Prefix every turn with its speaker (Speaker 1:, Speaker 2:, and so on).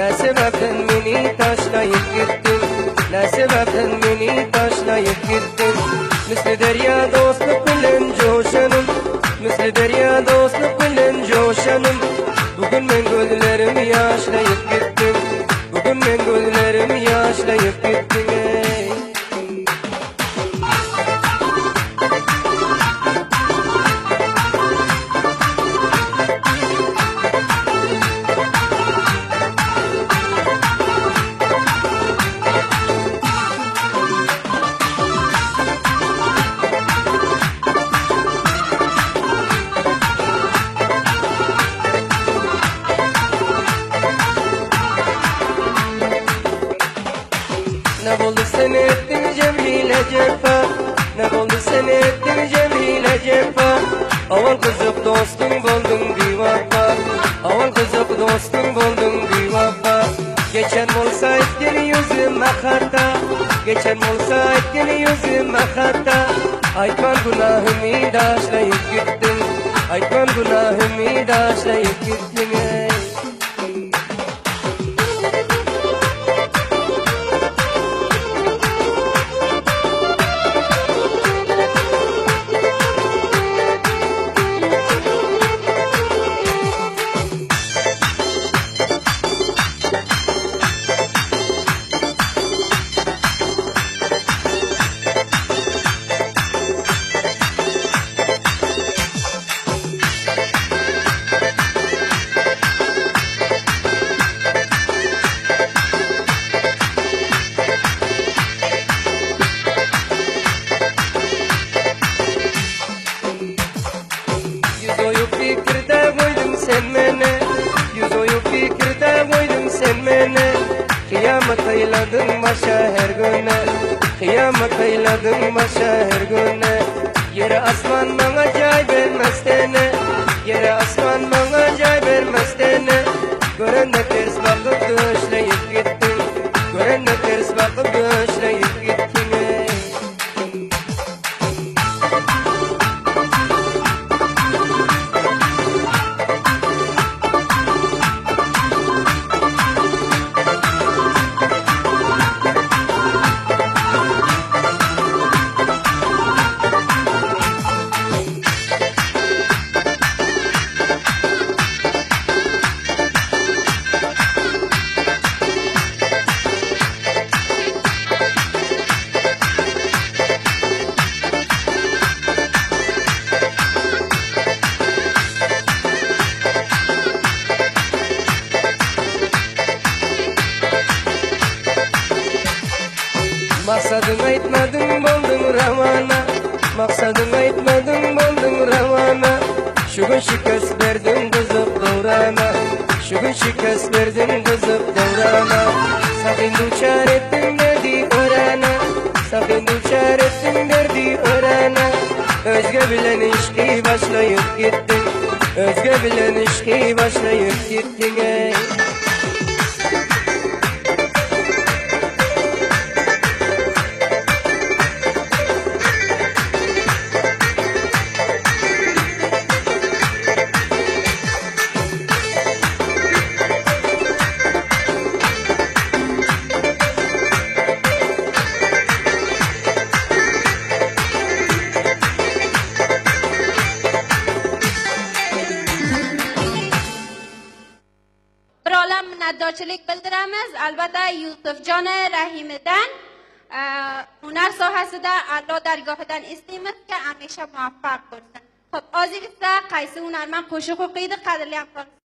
Speaker 1: Ne sebepten beni taşlayıp gittin, ne sebepten beni taşlayıp gittin. Misli derya dostluk bilen coşanım, misli derya dostluk bilen coşanım. Bugün men gözlerimi yaşlayıp gittim, bugün men gözlerimi yaşlayıp gittin ey. Ne oldu sen ettin Cemile cefa, ne oldu sen ettin Cemile cefa. Aval kızıp dostum buldun bir vapa, aval kızıp dostum buldun bir vapa. Geçen olsa etkin yüzüme hata, geçen olsa etkin yüzüme hata. Aytman günahımı taşlayıp gittin, aytman günahımı taşlayıp gittin ey. Sen beni, yüz oyu fikirde koydun sen beni. Kıyamet ayladın başa her güne, kıyamet ayladın başa her güne. Yere asman bana cay vermez dene, yere asman bana cay vermez dene. Gören de ters bakıp göçleyip gittin, gören de ters bakıp göçleyip gittin ey. Maksadın aytmadın buldun ravana, maksadın aytmadın buldun ravana. Şu gün şikast verdin kızıp doğrana, şu gün şikast verdin kızıp doğrana. Sakın duçar ettin derdi öğrene, sakın duçar ettin derdi öğrene. Özge bilen ilişki başlayıp gittin, özge bilen ilişki başlayıp gittin ey.
Speaker 2: minnettarchilik bildiramiz. Albatta Yusufjon Rahimidan hunar sohasida Alloh dargohidan istaymiz ki hamisha muvaffaq bo'lsin. Xo'p, hozir esa qaysi hunarmand qo'shiq o'qiydi, qadrli hamkor